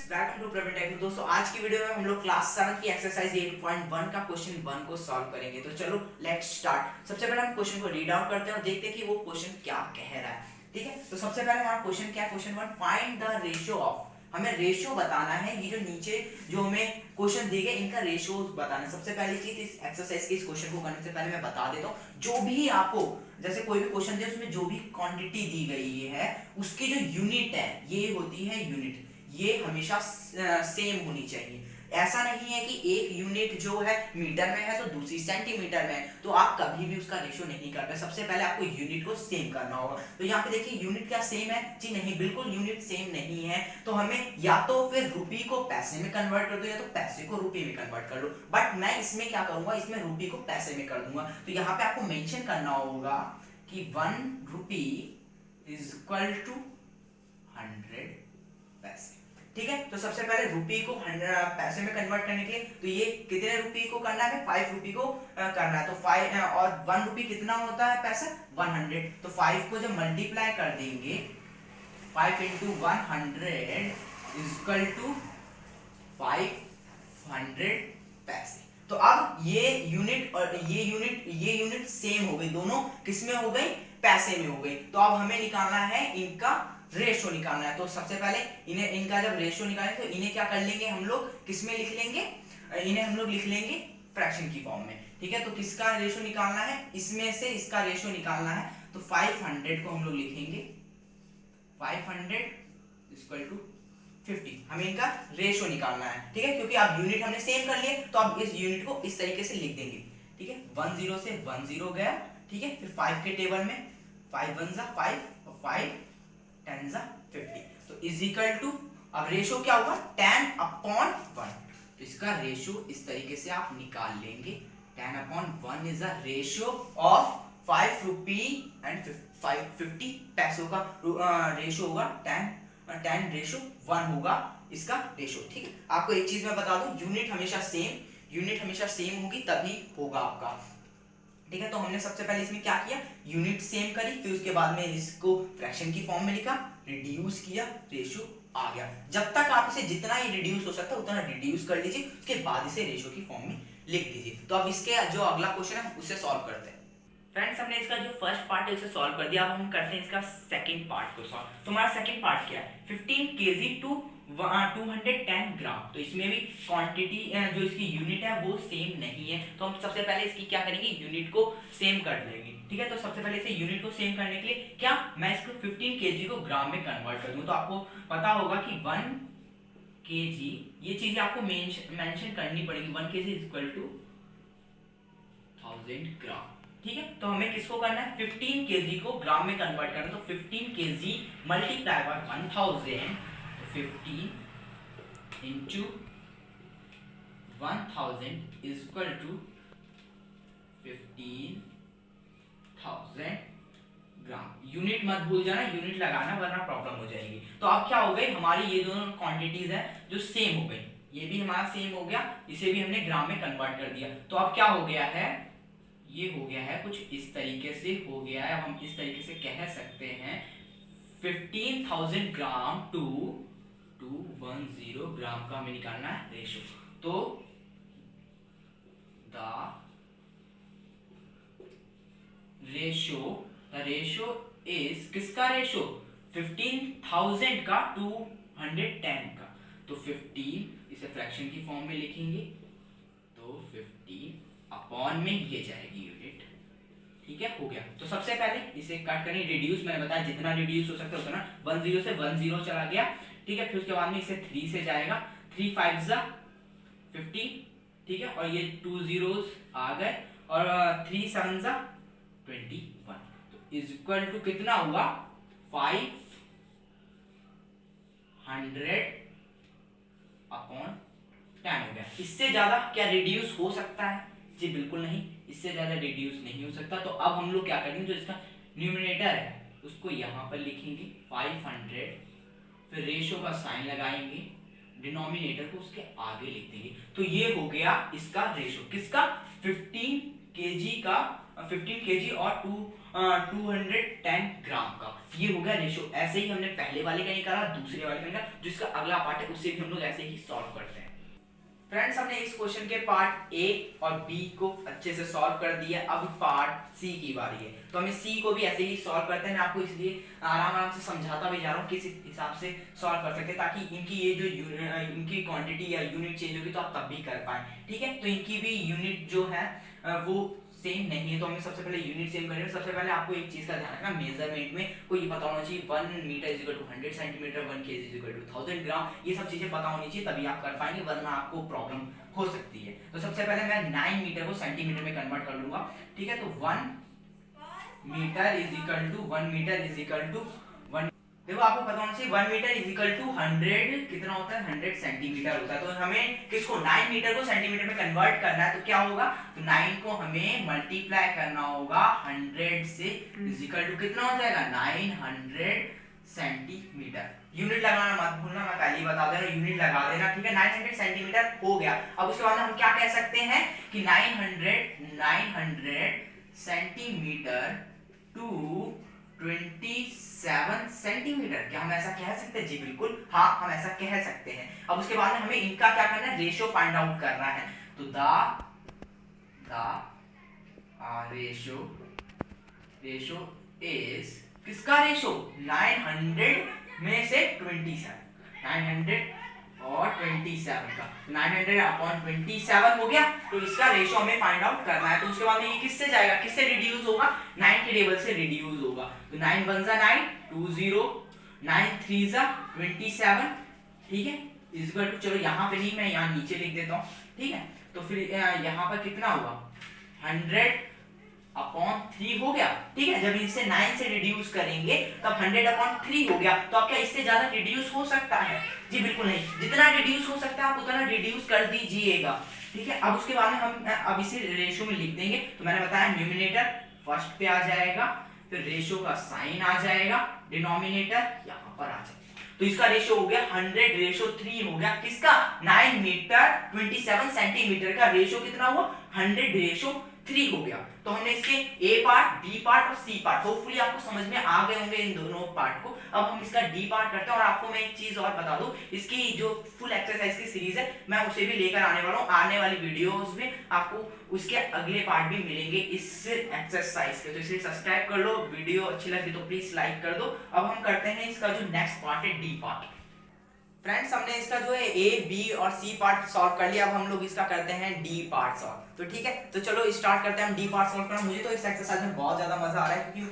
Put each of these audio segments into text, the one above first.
Welcome to Praveen take. दोस्तों आज की वीडियो में हम लोग क्लास 7 की एक्सरसाइज 8.1 का क्वेश्चन 1 को सॉल्व करेंगे। तो चलो लेट्स स्टार्ट। सबसे पहले हम क्वेश्चन को रीड आउट करते हैं और देखते हैं कि वो क्वेश्चन क्या कह रहा है। ठीक है, तो सबसे पहले हमारा क्वेश्चन क्या है? Question 1, find the ratio of. हमें रेशियो बताना है। ये जो नीचे जो हमें क्वेश्चन दिए गए इनका रेशियो बताना है। सबसे पहली चीज इस एक्सरसाइज के इस क्वेश्चन को करने से पहले मैं बता देता हूँ, जो भी आपको जैसे कोई भी क्वेश्चन दिया उसमें जो भी क्वांटिटी दी गई है उसकी जो यूनिट है ये होती है यूनिट। ये हमेशा सेम होनी चाहिए। ऐसा नहीं है कि एक यूनिट जो है मीटर में है तो दूसरी सेंटीमीटर में है, तो आप कभी भी उसका रेशियो नहीं करते। सबसे पहले आपको यूनिट को सेम करना होगा। तो यहाँ पे देखिए यूनिट क्या सेम है? जी नहीं, बिल्कुल यूनिट सेम नहीं है। तो हमें या तो फिर रुपी को पैसे में कन्वर्ट कर दो या तो पैसे को रुपये में कन्वर्ट कर लो। बट मैं इसमें क्या करूंगा, इसमें रुपी को पैसे में कर दूंगा। तो यहाँ पे आपको मेंशन करना होगा कि 1 रुपी इज इक्वल टू 100 पैसे। ठीक है, तो सबसे पहले रुपये को 100 पैसे में कन्वर्ट करने के लिए तो ये कितने रुपये को करना है? 5 रुपये को करना है। तो 5 और 1 रुपये कितना होता है पैसा? 100। तो 5 को जब मल्टीप्लाई कर देंगे 5 इंटू 100 इज इक्वल टू 500 पैसे। तो अब ये यूनिट और ये यूनिट सेम हो गई, दोनों किसमें हो गई? पैसे में हो गई। तो अब हमें निकालना है इनका रेशो निकालना है। तो सबसे पहले इन्हें इनका जब रेशो निकालें तो इन्हें क्या कर लेंगे हम लोग? किसमें लिख लेंगे? इन्हें हम लोग लिख लेंगे फ्रैक्शन की फॉर्म में। ठीक है, तो किसका रेशो निकालना है? इसमें से इसका रेशो निकालना है। तो 500 को हम लोग लिखेंगे 500 इक्वल टू 50। हमें इनका रेशो निकालना है। ठीक है, क्योंकि अब यूनिट हमने सेम कर लिए तो अब इस यूनिट को इस तरीके से लिख देंगे। ठीक है, 10 से 10 गया। ठीक है, फिर 5 के टेबल में 5 1 जा 5 और 5 10 जा 50। तो इज इक्वल टू अब रेशो क्या होगा? 10/1। तो इसका रेशो इस तरीके से आप निकाल लेंगे। 10/1 is the ratio of 5 rupee and 50 पैसों का रेशो होगा 10:1 होगा इसका रेशो। ठीक है, आपको एक चीज मैं बता दूं, यूनिट हमेशा सेम होगी तभी होगा आपका। ठीक है, तो हमने सबसे पहले इसमें क्या किया? यूनिट सेम करी, फिर उसके बाद में इसको फ्रैक्शन की फॉर्म में लिखा, रिड्यूस किया, रेशियो आ गया। जब तक आप इसे जितना ही रिड्यूस हो सकता है उतना रिड्यूस कर लीजिए, उसके बाद इसे रेशियो की फॉर्म में लिख दीजिए। तो अब इसके जो अगला क्वेश्चन है उसे सॉल्व करते हैं। फ्रेंड्स, हमने इसका जो फर्स्ट पार्ट है उसे सॉल्व कर दिया। अब हम करते हैं इसका सेकंड पार्ट को सॉल्व। तो हमारा सेकंड पार्ट क्या है? 15 kg टू 210 ग्राम। तो इसमें भी क्वांटिटी जो इसकी यूनिट है वो सेम नहीं है। तो हम सबसे पहले इसकी क्या करेंगे? यूनिट को सेम कर लेंगे। ठीक है, तो सबसे पहले इसे यूनिट को सेम करने के लिए क्या मैं इसको 15 kg को ग्राम में कन्वर्ट कर दूं। तो आपको पता होगा कि 1 kg, ये चीजें आपको मेंशन करनी पड़ेगी। 1 kg इज इक्वल टू 1000 ग्राम। ठीक है, तो हमें किसको करना है? 15 kg को ग्राम में कन्वर्ट करना है। तो 15 kg multiply by 1000, 15 into 1000 is equal to 15,000 gram. Unit मत भूल जाना, यूनिट लगाना वरना प्रॉब्लम हो जाएगी। तो अब क्या हो गई? हमारी ये दोनों क्वांटिटीज है जो सेम हो गई। ये भी हमारा सेम हो गया, इसे भी हमने ग्राम में कन्वर्ट कर दिया। तो अब क्या हो गया है? ये हो गया है कुछ इस तरीके से हो गया है। हम इस तरीके से कह सकते हैं 15,000 ग्राम टू 210 ग्राम का हमें निकालना है रेशो। तो द रेशो इज किसका रेशो? 15,000 का 210 का। तो 15 इसे फ्रैक्शन की फॉर्म में लिखेंगे तो 15 अपॉन में ये जाएगी यूनिट। ठीक है, हो गया। तो सबसे पहले इसे कट करें, रिड्यूस मैंने बताया जितना रिड्यूस हो सकता है उतना। 10 से 10 चला गया। ठीक है, फिर उसके बाद में इसे 3 से जाएगा। 3 5 जा 50। ठीक है, और ये 2 zeros आ गए और 3 7 जा 21। तो इज इक्वल टू कितना हुआ? 500 अपॉन 10 हो गया। इससे ज्यादा क्या रिड्यूस हो सकता है? जी बिल्कुल नहीं, इससे ज्यादा रिड्यूस नहीं हो सकता। तो अब हम लोग क्या करेंगे? जो इसका न्यूमरेटर है उसको यहां पर लिखेंगे 500, फिर रेशो का साइन लगाएंगे, डिनोमिनेटर को उसके आगे लिख देंगे। तो ये हो गया इसका रेशो। किसका? 15 kg का 15 kg और 210 ग्राम का। ये हो गया रेशो। ऐसे ही हमने पहले वाले का निकाला, दूसरे वाले का निकाला, जिसका अगला पार्ट है उससे भी हम लोग ऐसे ही सॉल्व करते हैं। फ्रेंड्स, हमने इस क्वेश्चन के पार्ट ए और बी को अच्छे से सॉल्व कर दिया। अब पार्ट सी की बारी है, तो हमें सी को भी ऐसे ही सॉल्व करते हैं। मैं आपको इसलिए आराम आराम से समझाता भी जा रहा हूँ, किस हिसाब से सॉल्व कर सकते हैं, ताकि इनकी ये जो इनकी क्वांटिटी या यूनिट चेंज होगी तो आप तब भी कर पाए। ठीक है, तो इनकी भी यूनिट जो है वो सेम नहीं है, तो हमें सबसे पहले यूनिट सेम करेंगे। सबसे पहले आपको एक चीज का ध्यान रखना, मेजरमेंट में कोई ये पता होना चाहिए 1 metre is equal to 100 centimetre, 1 KG is equal to 1000 gram. ये सब चीजें पता होनी चाहिए, तभी आप कर पाएंगे, वरना आपको प्रॉब्लम हो सकती है। तो सबसे पहले मैं 9 मीटर को सेंटीमीटर में कन्वर्ट कर लूंगा। ठीक है, तो 1 metre is equal to 1 metre is equal to 1, देखो आपको पता होना चाहिए 1 मीटर इज इक्वल टू 100 कितना होता है, 100 सेंटीमीटर होता है। तो हमें किसको 9 मीटर को सेंटीमीटर में कन्वर्ट करना है, तो क्या होगा, तो 9 को हमें मल्टीप्लाई करना होगा 100 से, इज इक्वल टू कितना हो जाएगा 900 सेंटीमीटर। यूनिट लगाना मत भूलना, मैं पहले ही बता दे रहा हूं, यूनिट लगा देना। ठीक है, 900 सेंटीमीटर हो गया। अब उसके बाद हम क्या कह सकते हैं कि 900 सेंटीमीटर टू 27 सेंटीमीटर। क्या हम ऐसा कह सकते हैं? जी बिल्कुल, हाँ हम ऐसा कह सकते हैं। अब उसके बाद में हमें इनका क्या करना है, रेशो फाइंड आउट करना है। तो द रेशो इज, किसका रेशो, 900 में से 27, 900 और 27 का, 900 अपॉन 27 हो गया। तो इसका रेशो हमें फाइंड आउट करना है। तो उसके बाद में ये किससे जाएगा, किससे रिड्यूस होगा, 9 के टेबल से रिड्यूस होगा। तो 9 1 जा 9, 2 0, 9 3 जा 27। ठीक है, इक्वल टू, चलो यहाँ पे नहीं, मैं यहाँ नीचे लिख देता हूँ। ठीक है, तो फिर यहाँ पर कितना हुआ, 100 अपॉन 3 हो गया। ठीक है, जब इसे 9 से रिड्यूस करेंगे तब 100 अपॉन 3 हो गया। तो अब क्या इससे ज्यादा रिड्यूस हो सकता है? जी बिल्कुल नहीं, जितना रिड्यूस हो सकता है आप उतना रिड्यूस कर दीजिएगा। ठीक है, अब उसके बाद में हम अब इसे रेशो में लिख देंगे। तो मैंने बताया न्यूमरेटर फर्स्ट पे आ जाएगा, फिर रेशो का साइन आ जाएगा, डिनोमिनेटर यहाँ पर आ जाएगा। तो इसका रेशो हो गया 100:3 हो गया, किसका, 9 मीटर 27 सेंटीमीटर का रेशो कितना हुआ, 100:3 हो गया। तो हमने इसके ए पार्ट, बी पार्ट और सी पार्ट होपफुली आपको समझ में आ गए होंगे इन दोनों पार्ट को। अब हम इसका डी पार्ट करते हैं। और आपको मैं एक चीज और बता दूं, इसकी जो फुल एक्सरसाइज की सीरीज है मैं उसे भी लेकर आने वाला हूं। आने वाली वीडियोस में आपको उसके अगले पार्ट भी मिलेंगे इस एक्सरसाइज के। तो इसलिए सब्सक्राइब कर लो, वीडियो अच्छी लगी तो प्लीज लाइक कर दो। अब हम करते हैं इसका जो नेक्स्ट पार्ट है, डी पार्ट। फ्रेंड्स, हमने इसका जो है ए, बी और सी पार्ट सॉल्व कर लिया। अब हम लोग इसका करते हैं डी पार्ट सॉल्व। तो ठीक है, तो चलो स्टार्ट करते हैं हम डी पार्ट सॉल्व करना। मुझे तो इस एक्सरसाइज में बहुत ज्यादा मजा आ रहा है, क्योंकि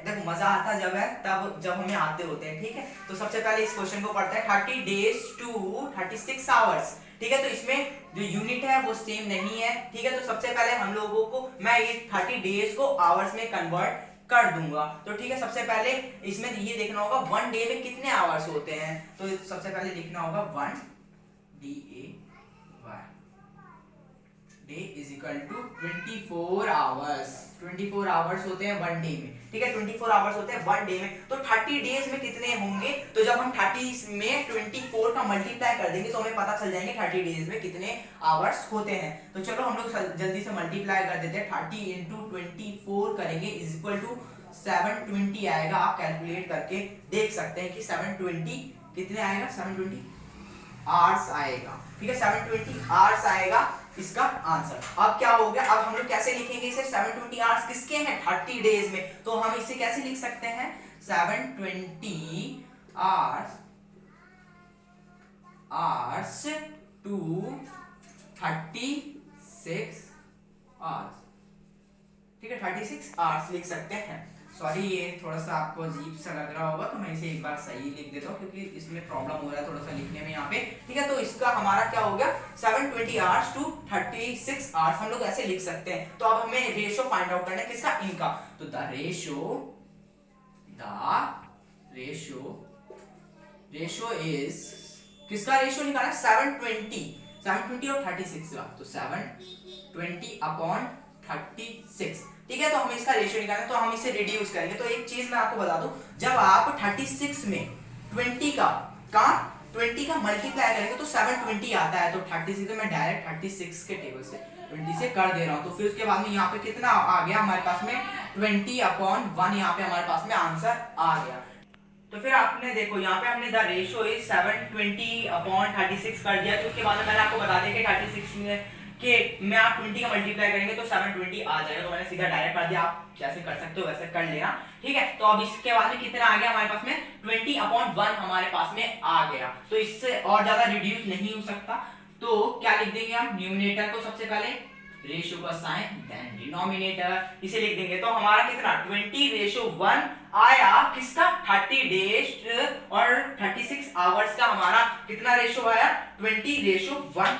देखो मजा आता जब है तब जब हमें आते होते हैं। ठीक है, तो सबसे पहले इस क्वेश्चन को पढ़ते हैं, 30 days to 36 hours। ठीक है, तो इसमें जो यूनिट है वो सेम नहीं है। ठीक है, तो सबसे पहले हम लोगों को, मैं ये 30 days को आवर्स में कन्वर्ट कर दूंगा। तो ठीक है, सबसे पहले इसमें ये देखना होगा 1 डे में कितने आवर्स होते हैं। तो सबसे पहले लिखना होगा 1 day is equal to 24 hours. 24 hours होते हैं 1 डे में। ठीक है, 24 आवर्स होते हैं 1 डे में। तो 30 डेज में कितने होंगे, तो जब हम 30 में 24 का मल्टीप्लाई कर देंगे तो हमें पता चल जाएंगे 30 डेज में कितने आवर्स होते हैं। तो चलो हम लोग जल्दी से मल्टीप्लाई कर देते हैं। 30 इंटू 24 करेंगे इज इक्वल टू 720 आएगा। आप कैलकुलेट करके देख सकते हैं कि 720 कितने आएगा, 720 आवर्स आएगा। ठीक है, 720 आवर्स आएगा इसका आंसर। अब क्या हो गया, अब हम लोग कैसे लिखेंगे इसे, 720 आवर्स किसके हैं, 30 डेज में। तो हम इसे कैसे लिख सकते हैं, 720 आवर्स टू 36 आवर्स। ठीक है, 36 आवर्स लिख सकते हैं। सॉरी, ये थोड़ा सा आपको अजीब सा लग रहा होगा, तो मैं इसे एक बार सही लिख देता हूँ, क्योंकि इसमें प्रॉब्लम हो रहा है थोड़ा सा लिखने में यहाँ पे। ठीक है, तो इसका हमारा क्या हो गया, 720 आवर्स टू 36 आवर्स हम लोग ऐसे लिख सकते हैं। तो अब हमें रेशो फाइंड आउट करना है, किसका, इनका। तो द रेशो इज, किसका रेशो निकालना, 720 और 36 का। तो 720 अपॉन 36। ठीक है, तो हमें इसका रेशियो निकालना है, तो हम इसे रिड्यूस करेंगे। तो एक चीज मैं आपको बता दूं, जब आप 36 में 20 का 20 का मल्टीप्लाई करेंगे तो 720 आता है। तो 36 तो मैं डायरेक्ट 36 के टेबल से 20 से कर दे रहा हूँ। तो फिर उसके बाद में यहाँ पे कितना आ गया हमारे पास में 20/1 यहाँ पे हमारे पास में आंसर आ गया। तो फिर आपने देखो यहाँ पे हमने द रेशियो इज 720/36 कर दिया। तो उसके बाद में मैंने आपको बता दिया कि 36 में आप 20 का मल्टीप्लाई करेंगे तो 720 आ जाएगा। तो मैंने सीधा डायरेक्ट कर दिया, आप जैसे कर सकते हो वैसे कर लेना, ठीक है। तो अब इसके बाद में कितना आ गया हमारे पास में 20/1 हमारे पास में आ गया। तो इससे और ज्यादा रिड्यूस नहीं हो सकता। तो क्या लिख देंगे हम न्यूमरेटर को सबसे पहले रेशियो का साइन, देन डिनोमिनेटर इसे लिख देंगे। तो हमारा कितना 20:1 आया, किसका 30 डेज और 36 आवर्स का हमारा कितना रेशियो आया 20:1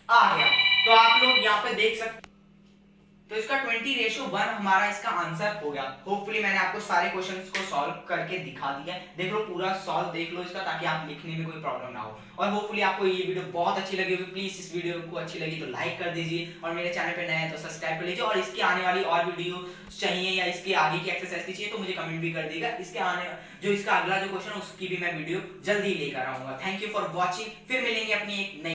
आ गया। तो आप लोग यहाँ पे देख सकते, तो इसका 20:1 हमारा इसका आंसर हो गया। होपफुली मैंने आपको सारे क्वेश्चंस को सॉल्व करके दिखा दिया। देख लो पूरा सॉल्व देख लो इसका, ताकि आप लिखने में कोई प्रॉब्लम ना हो। और होपफुली आपको ये वीडियो बहुत अच्छी लगी होगी। प्लीज इस वीडियो को अच्छी लगी तो लाइक कर दीजिए, और मेरे चैनल पे नए हैं तो सब्सक्राइब कर लीजिए। और इसकी आने वाली और वीडियो चाहिए या इसके आगे की एक्सरसाइज की चाहिए तो मुझे कमेंट भी कर देगा। इसके आने जो इसका अगला जो क्वेश्चन उसकी भी मैं वीडियो जल्दी लेकर आऊंगा। Thank you for watching. फिर मिलेंगे अपनी एक नई